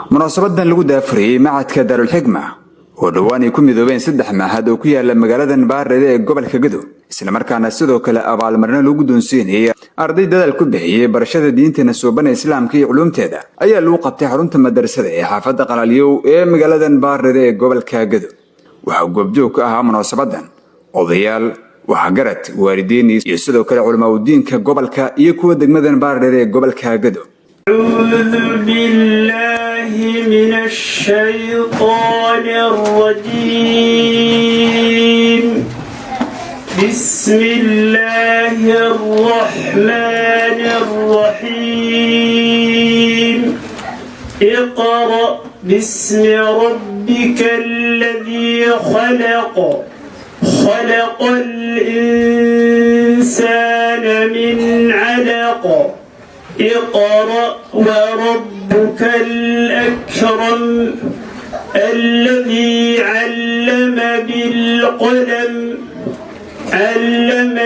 مناسبة lagu daafuriyay macadka Daarul Xigma oo dhawaan ay ku midoobeen saddex mahad oo ku yaala magaalada Baarreede ee gobolka Gedo isla markaana sidoo kale abaalmarino lagu doonsiinayay arday dadaal ku bixiyay barashada diinta suuban islaamka iyo culumteeda ayaa lagu qabtay xarunta madrasada ee xaafadda Qalaliyow ee magaalada Baarreede ee gobolka Gedo waxa goobjoog ka ahaa munaasabadan odayaal waxgarad waalidiin iyo sidoo kale culimo diinka gobolka iyo kuwa degmada Baarreede ee gobolka Gedo أعوذ بالله من الشيطان الرجيم بسم الله الرحمن الرحيم اقرأ باسم ربك الذي خلق خلق الإنسان من علق اقرأ وربك الأكرم الذي علم بالقلم علم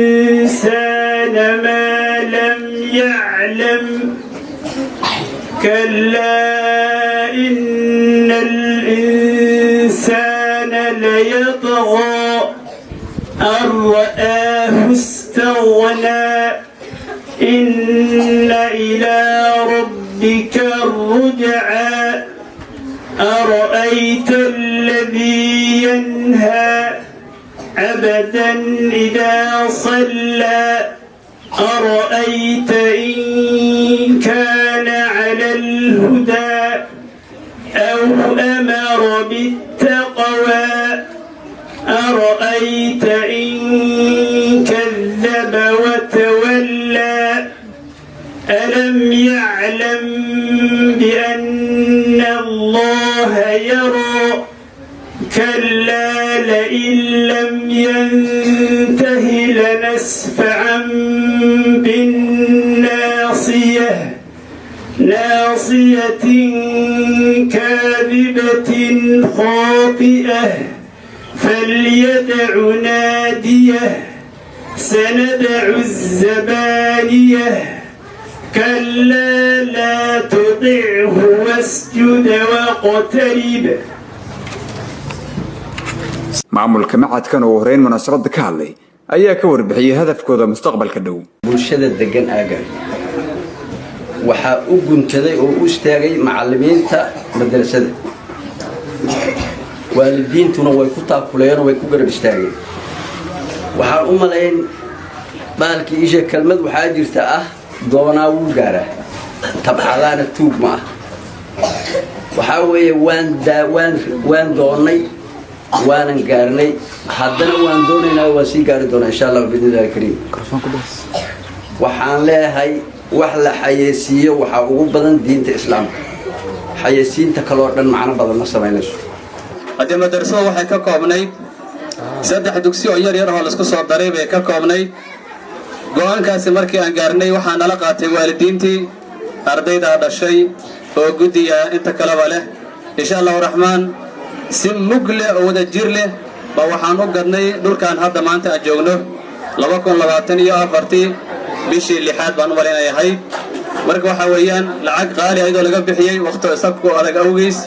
الإنسان ما لم يعلم كلا إن الإنسان ليطغى أن رآه استغنى إن إلى ربك الرجعى أرأيت الذي ينهى عبدا إذا صلى أرأيت إن كان على الهدى أو أمر بالتقوى أرأيت إن كذب وتولى ألم يعلم بأن الله يرى كلا لئن لم ينته لنسفعا بالناصية ناصية كاذبة خاطئة فليدع ناديه سندع الزبانية كلا لا تطعه واسجد واقترب maamulka macadkan oo horeyn munaasabada ka hadlay ayaa ka warbixiyay hadafkooda mustaqbalka dhow bulshada degan aagan waxa uu guntaday oo u istaagay macallimiinta madrasada waalidiintuna way ku taakuleen way ku garab istaageen waxaan u malayn baalkii isha kalmad waxaa jirta ah doonaa wuu gaaraa tabcadaana tuug ma ah waxaa weeye waan doonay waanan gaarnay haddana waan doonaynaa waan sii gaari doonaa insha allah biidnillaahi kariim waxaan leeyahay wax la xayeysiiyo waxaa ugu badan diinta islaamka xayeysiinta kaloo dhan macno badan ma samaynayso haddii madrasada waxay ka koobnayd saddex dugsi oo yar yar oo la isku soo daray bay ka koobnayd go'aankaasi markii aan gaarnay waxaa nala qaatay waalidiintii ardayda dhashay oo guddiya inta kaleba leh insha allahu raxmaan si mug leh oo wada jir leh ba waxaan u gadnay dhulkaan hadda maanta aan joogno 2024 bishii 6 baan u malaynahay marka waxa weeyaan lacag qaali ah oo laga bixiyay waqti sabku adag awgiis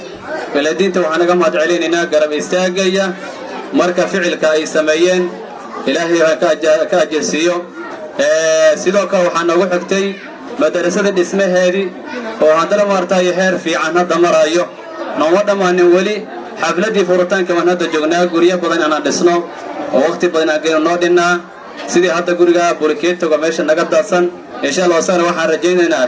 waalidiinta waxaan naga mahad celinaynaa garab istaagaya marka ficilka ay sameeyeen ilaahay ka ajirsiyo sidoo kale waxaan ugu xigtay madrasada dhismaheedii oo haddana maartay heer fiican hadda marayo nooma dhamaanin wali xafladii furitaanka waan hadda joognaa guriyo badan aan dhisno oo waqti badan aan noo dhinaa sidii hadda guriga bulkeetoga meesha naga daadsan insha Allah waxaan rajaynaynaa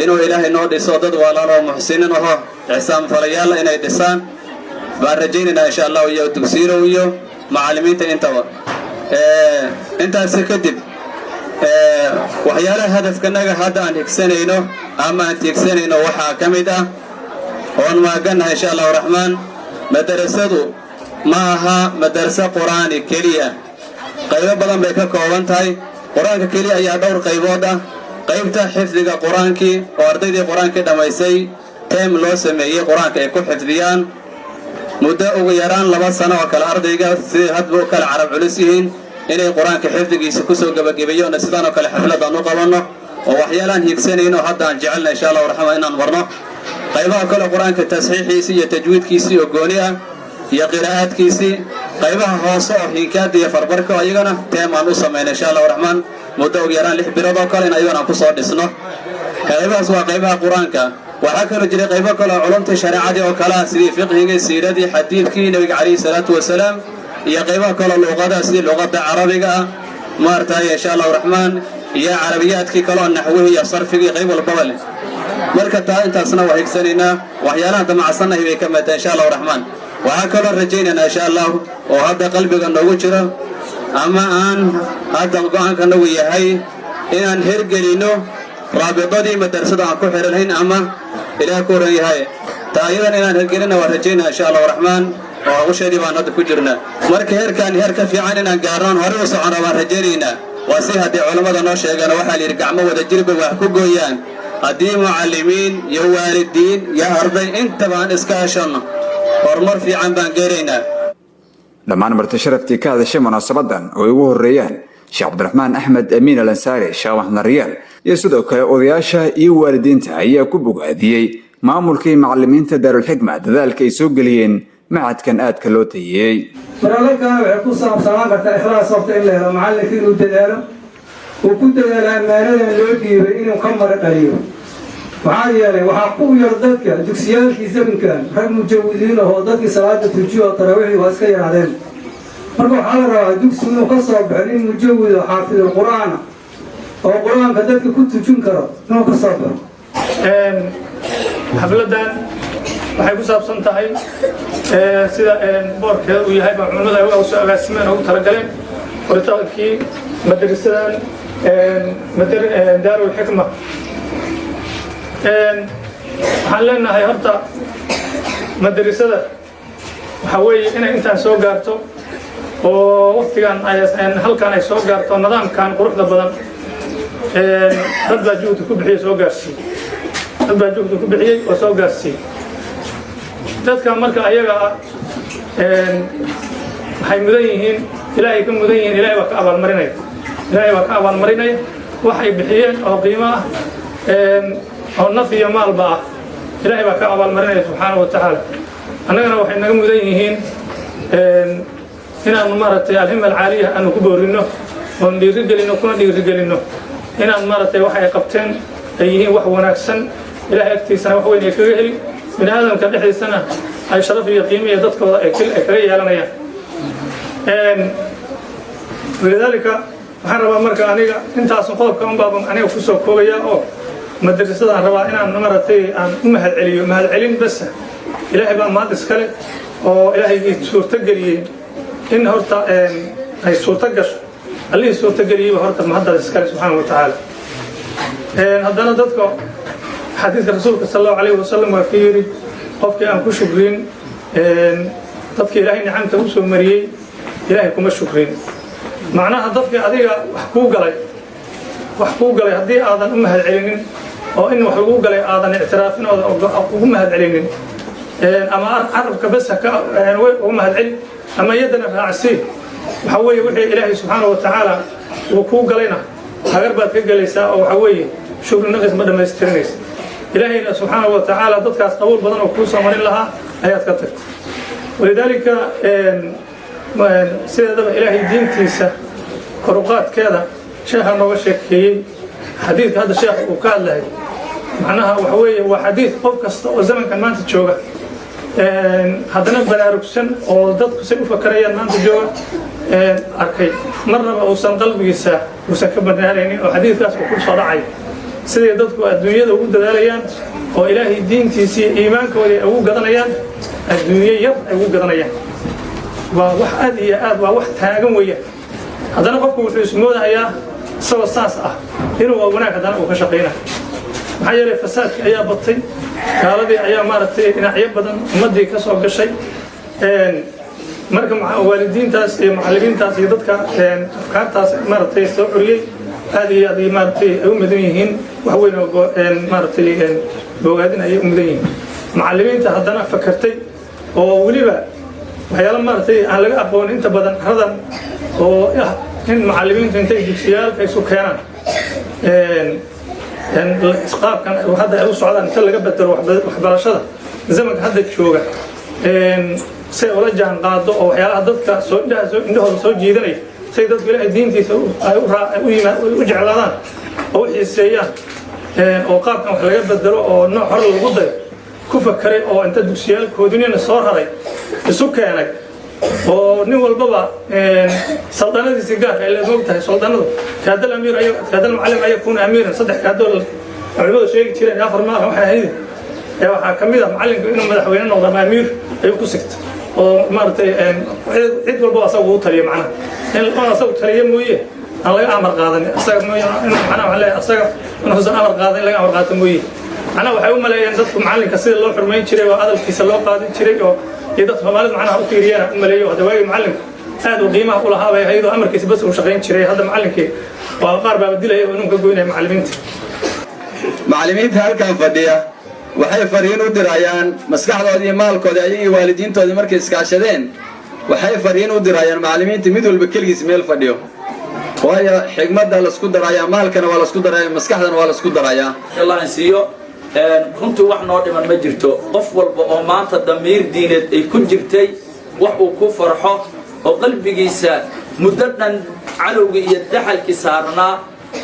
inuu ilaahay noo dhiso dad walaalo muxsiniin ah ixsaan falayaal inay dhisaan baan rajaynaynaa insha Allah iyo dugsiyo iyo macallimiinta intaba intaas kadib waxyaalaha hadafkanaga hadda aan higsanayno ama aan tiigsanayno waxaa ka mid ah oon maaganahay insha Allah raxmaan madrasadu ma aha madrasa quraani kaliya qaybo badan bay ka kooban tahay quraanka kaliya ayaa dhowr qaybood ah qaybta xifdiga quraankii oo ardaydii quraanka dhamaysay team loo sameeyay quraanka ay ku xifdiyaan muddo ugu yaraan 2 sano oo kala ardayga si hadba kala carab culus yihiin inay quraanka xifdigiisa ku soo gabagabeeyaan sidoo kale xaflad aan u qabanno oo waxyaalaan hiigsanayno hadda aan jecelnahay insha Allah raxmaan inaan marno qaybaha kale qur-aanka tasxiixiisi iyo tajwiidkiisii oo gooni ah iyo qiraa'aadkiisii qaybaha hoose oo hinkaada iyo farbarka ayagana teemaan u samayna insha allahu raxmaan muddo ugu yaraan 6 bilood oo kale in ayagana ku soo dhisno qaybahaas waa qaybaha qur-aanka waxaa kaloo jiray qaybo kale oo culumta shareecadii oo kale ah sidii fiqhigii siiradii xadiidkii nabiga calayhi salaatu wasalaam iyo qaybaha kale luqada sidii luqada carabiga ah maartay insha allahu raxmaan iyo carabiyaadkii kale oo naxwihii iyo sarfigii qayb walbaba leh marka taa intaasna waa higsanaynaa waxyaalaha damacsannahay bay ka mid tahay insha allahu raxmaan waxaa kaloo rajaynaynaa insha allah oo hadda qalbiga noogu jiro ama aan hadda go-aanka nagu yahay inaan hergelino raabidadii madrasada aan ku xiranayn ama ilaah ku oran yahay taa iyadan inaan hergelina waa rajaynaa insha allahu raxmaan oo hawsheedii baan hadda ku jirnaa marka heerkaan heer ka fiican inaan gaarnoon horey u socona waan rajaynaynaa waa si haddii culammada noo sheegana waxaa layidhi gacmo wada jirba wax ku gooyaan haddii mucallimiin iyo waalidiin iyo arday intaba aan iska heshanno horumar fiican baan gaaraynaa dhammaan marti sharaftii ka hadashay munaasabadan oo ugu horeeyaan sheekh cabdiraxmaan axmed amiin al ansaari sheekh maxmed riyaal iyo sidoo kale odayaasha iyo waalidiinta ayaa ku bogaadiyey maamulkii macallimiinta daarulxikma dadaalka ay soo geliyeen macadkan aadka loo tayeeyey maralkan waxay ku saabsanaan kartaa ikhlaas horta in la helo macallinka inuu dadaalo uu ku dadaalo ammaanadan loo dhiibay inuu ka mara dhaliyo maxaa yeelay waxaa ku yar dadka dugsiyaalkii zamankan rag mujawidiin ahoo dadkii salaada tujiyo oo taraawiixii waa iska yaraadeen marka waxaa la rabaa dugsi inuu ka soo baxo nin mujawid oo xaafidul qur'aana oo qur-aanka dadka ku tujin karo inuu ka soo baxo xafladan waxay ku saabsan tahay sida boorkeeda uu yahay baa culimada ay soo agaasimeen oo u talagaleen qoritaankii madrasadan daarul xikma waxaan leenahay horta madrasada waxa weeye inay intaan soo gaarto oo waqtigan halkan ay soo gaarto nidaamkan quruxda badan dad baa juhdi ku bixiyey soo gaarsiiyey dad baa juhdi ku bixiyey oo soo gaarsiiyey dadka marka ayaga waxay mudan yihiin ilaahay ka mudan yihiin ilaahay waa ka abaalmarinaya ilaahay waa ka abaalmarinaya waxay bixiyeen oo qiimo ah oo naf iyo maalba ah ilaahay baa ka abaalmarinaya subxaanahu wa tacaala annagana waxay naga mudan yihiin inaanu maaragtay alhima alcaaliya aanu ku boorinno oon dhiirigelinno kuna dhiirigelinno inaan maaragtay wax ay qabteen ay yihiin wax wanaagsan ilaahay agtiisana wax weyn ay kaga heli bini aadamka dhexdiisana ay sharaf iyo qiimo iyo dadkooda ay kaga yeelanayaan walidaalika waxaan rabaa marka aniga intaas qodobka unbaaban aniga ku soo koobaya oo madrasadaan rabaa inaan maaragtay aan u mahadceliyo mahadcelin basa ilaahay baa mahad iskale oo ilaahaygii suurtageliyey in horta ay suurta gasho allihii suurtageliyeyba horta mahaddaas iskale subxaana wa tacaala haddana dadka xadiidka rasuulka sal allahu alayhi wasalam waa ka yidhi qofkii aan ku shukrin dadkii ilaahay nicamta u soo mariyey ilaahay kuma shukrin macnaha dadkii adiga wax kuu galay haddii aadan u mahadcelinin oo in wax lagu galay aadan ictiraafin oo ugu mahadcelinin ama carabka bas ugu mahadceli ama yaddana raacsi waxa weeye wixii ilaahay subxaana wa tacaala uu kuu galayna hagar baad ka gelaysaa oo waxa weeye shukri naqis ma dhammaystirinaysa ilaahayna subxaana wa tacaala dadkaas qabuul badan oo kuu soo marin lahaa ayaad ka tagtay walidaalika sideedaba ilaahay diintiisa koruqaadkeeda sheekha nooga sheekeeyey xadiidka hadda sheekh uu ka hadlahay macnaha waxa weeye waa xadiid qof kasta oo zamankan maanta jooga haddana baraarugsan oo dadku say u fakarayaan maanta jooga arkay marnaba uusan qalbigiisa uusan ka banaanaynin oo xadiidkaas uu ku soo dhacay siday dadku adduunyada ugu dadaalayaan oo ilaahay diintiisa iyo iimaankoodii ay ugu gadanayaan adduunye yar ay ugu gadanayaan waa wax aad iyo aad waa wax taagan weeyaan haddana qofku wuxuu ismoodahayaa isagoo saas ah inuu waa wanaag haddana uu ka shaqaynayo maxaa yeelay fasaadkii ayaa batay gaaladii ayaa maaragtay dhinacyo badan ummaddii ka soo gashay marka waalidiintaas iyo macallimiintaas iyo dadka afkaartaas maaragtay soo curiyey aad iyo aad maaragtay ay u mudan yihiin wax weyn oo maaragtay bogaadin ayay u mudan yihiin macallimiinta haddana fakartay oo weliba waxyaalo maaragtay aan laga aqoon inta badan haradan oo ah in macallimiintu intay dugsiyaalka isu keenaan qaabkan hadda ay u socdaan inta laga bedelo waxbarashada zamanka hadda jooga say ula jaan qaado oo waxyaalaha dadka indhahooda soo jiidanaya say dadku ilaahay diintiisa u jeclaadaan oo u xiiseeyaan oo qaabkan wax laga bedelo oo nooc hore lagu dayo ku fakaray oo inta dugsiyaalkoodinina soo raray isu keenay oo nin walbaba saldanadiisa gaarka ay leedahay tahay saldanadu kaadal amiir ayo kaadal macallim ayo kuna amiiran saddex kaadal culimadu sheegi jireen afar ma waxa ahayd waxa kamid ah macallinka inuu madaxweyne noqdo ama amiir ay ku sigto oo maartay cid walba asagu u taliyo macna in oo asagu taliyo mooyee aan laga amar qaadan asaga mooyee inuu macna waxa leeyahay asaga inuu soo amar qaadan laga amar qaato mooyee ana waxay u maleeyeen dadku macallinka sida loo xurmeyn jiray oo adalkiisa loo qaadan jiray oo dadka Soomaaliyeed macnaha u fiiriyaan u maleeyo hada waagi macallinka aad u qiimaha u lahaa bay hay'ado amarkiisa bas u shaqeyn jiray hadda macallinkii waa qaar baa dilay inuu ka goynay macallimiinta halkan fadhiya waxay fariin u dirayaan maskaxdooda iyo maalkooda ayagii waalidiintooda markay iskaashadeen waxay fariin u dirayaan macallimiinta mid walba kaligiis meel fadhiyo waayo xigmadda la isku darayaa maalkana waa la isku darayaa maskaxdana waa la isku darayaa Allah insiyo runtii wax noo dhiman ma jirto qof walba oo maanta damiir diineed ay ku jirtay wax uu ku farxo oo qalbigiisa muddo dhan calowga iyo daxalkii saarnaa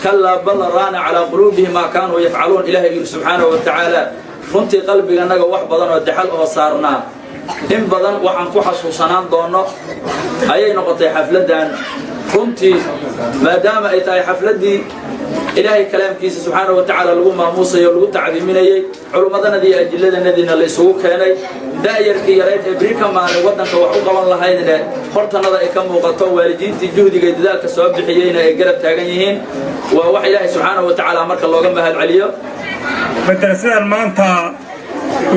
kallaa bal raana calaa quluubihim maa kaanuu yafcaluun ilaahay subxaanahu wa tacaala runtii qalbiganaga wax badan oo daxal oo saarnaa in badan waxaan ku xasuusanaan doono ayay noqotay xafladdan runtii maadaama ay tahay xafladdii ilaahay kalaamkiisa subxaanahu wa tacaala lagu maamuusayo lagu tacdiiminayay culummadanadii ajiladanadiina la isugu keenay daayarkii yareyd ee biri ka maalin waddanka wax u qaban lahaydne hortanada ay ka muuqato waalidiintii juhdiga iyo dadaalka soo bixiyeyna ay garab taagan yihiin waa wax ilaahay subxaanahu wa tacaala marka looga mahad celiyo madrasadan maanta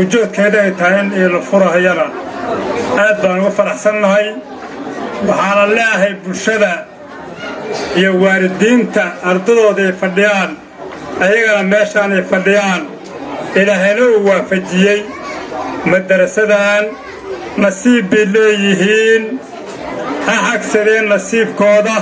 ujeedkeeda ay tahay in la furahayana aad baan ugu faraxsannahay waxaana leeyahay bulshada iyo waalidiinta ardadooda ay fadhiyaan ayagana meeshaan ay fadhiyaan ilaahayna uu waafajiyey madarasadan nasiib bay leeyihiin ha xagsadeen nasiibkooda